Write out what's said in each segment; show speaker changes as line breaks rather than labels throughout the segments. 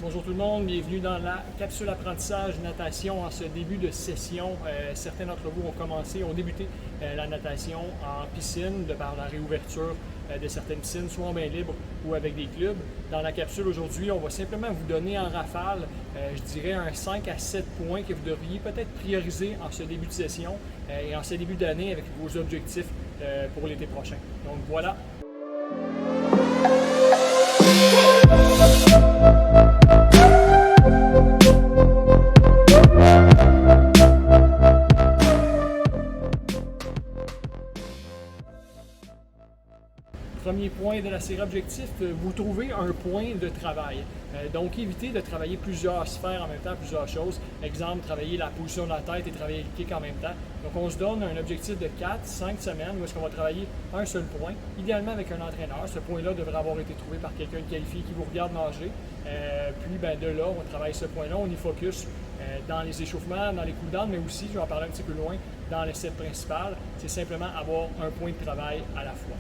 Bonjour tout le monde, bienvenue dans la capsule apprentissage natation en ce début de session. Certains d'entre vous ont débuté la natation en piscine de par la réouverture de certaines piscines, soit en bain libre ou avec des clubs. Dans la capsule aujourd'hui, on va simplement vous donner en rafale, je dirais un 5 à 7 points que vous devriez peut-être prioriser en ce début de session et en ce début d'année avec vos objectifs pour l'été prochain. Donc voilà. Premier point de la série objectif, vous trouvez un point de travail. Donc, évitez de travailler plusieurs sphères en même temps, plusieurs choses. Exemple, travailler la position de la tête et travailler le kick en même temps. Donc, on se donne un objectif de 4-5 semaines où est-ce qu'on va travailler un seul point, idéalement avec un entraîneur. Ce point-là devrait avoir été trouvé par quelqu'un de qualifié qui vous regarde nager. Puis, de là, on travaille ce point-là, on y focus dans les échauffements, dans les cool-downs, mais aussi, je vais en parler un petit peu loin, dans le set principal. C'est simplement avoir un point de travail à la fois.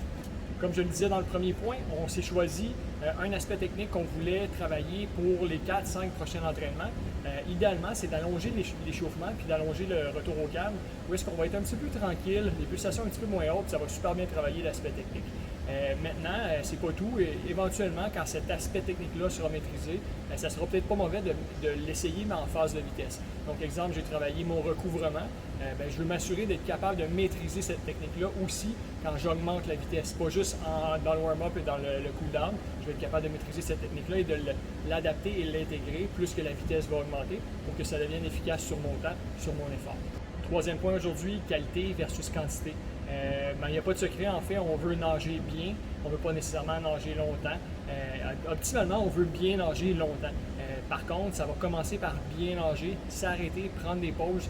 Comme je le disais dans le premier point, on s'est choisi un aspect technique qu'on voulait travailler pour les 4-5 prochains entraînements. Idéalement, c'est d'allonger l'échauffement puis d'allonger le retour au calme, où est-ce qu'on va être un petit peu tranquille, les pulsations un petit peu moins hautes, puis ça va super bien travailler l'aspect technique. Maintenant, c'est pas tout. Éventuellement, quand cet aspect technique-là sera maîtrisé, ça sera peut-être pas mauvais de l'essayer, mais en phase de vitesse. Donc, exemple, j'ai travaillé mon recouvrement. Je veux m'assurer d'être capable de maîtriser cette technique-là aussi quand j'augmente la vitesse. Pas juste dans le warm-up et dans le cool-down. Je vais être capable de maîtriser cette technique-là et de l'adapter et l'intégrer plus que la vitesse va augmenter pour que ça devienne efficace sur mon temps, sur mon effort. Troisième point aujourd'hui, qualité versus quantité. Il n'y a pas de secret, en fait, on veut nager bien, on ne veut pas nécessairement nager longtemps. Optimalement, on veut bien nager longtemps. Par contre, ça va commencer par bien nager, s'arrêter, prendre des pauses,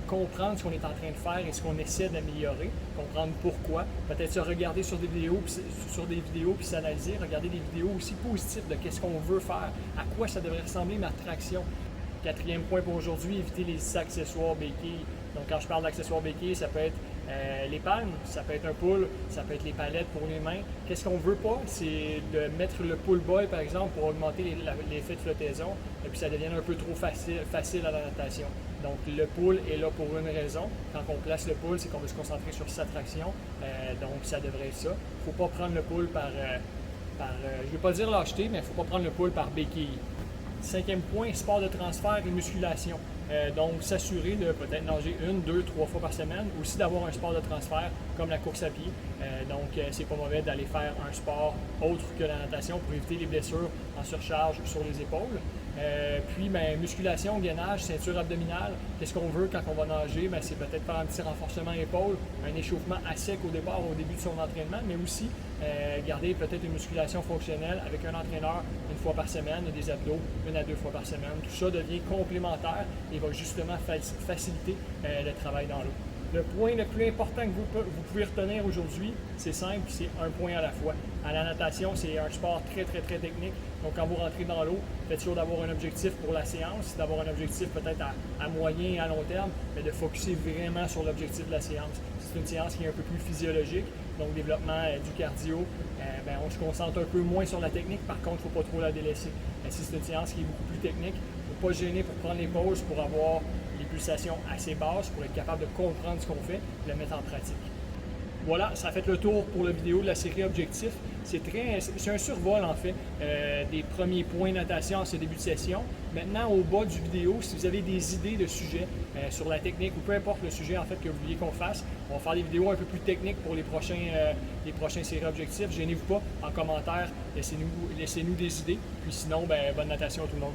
comprendre ce qu'on est en train de faire et ce qu'on essaie d'améliorer, comprendre pourquoi, peut-être se regarder sur des vidéos puis s'analyser, regarder des vidéos aussi positives de qu'est-ce qu'on veut faire, à quoi ça devrait ressembler ma traction. Quatrième point pour aujourd'hui, éviter les accessoires béquilles. Donc quand je parle d'accessoires béquilles, ça peut être les palmes, ça peut être un pull, ça peut être les palettes pour les mains. Qu'est-ce qu'on ne veut pas, c'est de mettre le pull boy par exemple pour augmenter l'effet de flottaison et puis ça devient un peu trop facile à la natation. Donc le pull est là pour une raison. Quand on place le pull, c'est qu'on veut se concentrer sur sa traction. Donc ça devrait être ça. Il ne faut pas prendre le pull par je ne veux pas dire lâcheté, mais il ne faut pas prendre le pull par béquille. Cinquième point, sport de transfert et musculation. Donc, s'assurer de peut-être nager 1, 2, 3 fois par semaine. Aussi d'avoir un sport de transfert comme la course à pied. C'est pas mauvais d'aller faire un sport autre que la natation pour éviter les blessures en surcharge sur les épaules. Musculation, gainage, ceinture abdominale. Qu'est-ce qu'on veut quand on va nager? C'est peut-être faire un petit renforcement épaule, un échauffement à sec au départ, au début de son entraînement, mais aussi garder peut-être une musculation fonctionnelle avec un entraîneur une fois par semaine et des abdos 1 à 2 fois par semaine. Tout ça devient complémentaire et va justement faciliter le travail dans l'eau. Le point le plus important que vous pouvez retenir aujourd'hui, c'est simple, c'est un point à la fois. À la natation, c'est un sport très, très, très technique. Donc, quand vous rentrez dans l'eau, faites sûr d'avoir un objectif pour la séance, d'avoir un objectif peut-être à moyen et à long terme, mais de focusser vraiment sur l'objectif de la séance. C'est une séance qui est un peu plus physiologique, donc développement du cardio, on se concentre un peu moins sur la technique, par contre, il ne faut pas trop la délaisser. Si c'est une séance qui est beaucoup plus technique, il ne faut pas gêner pour prendre les pauses, pour avoir les pulsations assez basses, pour être capable de comprendre ce qu'on fait et le mettre en pratique. Voilà, ça a fait le tour pour la vidéo de la série Objectifs. C'est un survol en fait des premiers points natation en ce début de session. Maintenant, au bas du vidéo, si vous avez des idées de sujets sur la technique ou peu importe le sujet en fait que vous vouliez qu'on fasse, on va faire des vidéos un peu plus techniques pour les prochains séries Objectifs. Gênez-vous pas en commentaire, laissez-nous des idées. Puis sinon, bonne natation à tout le monde.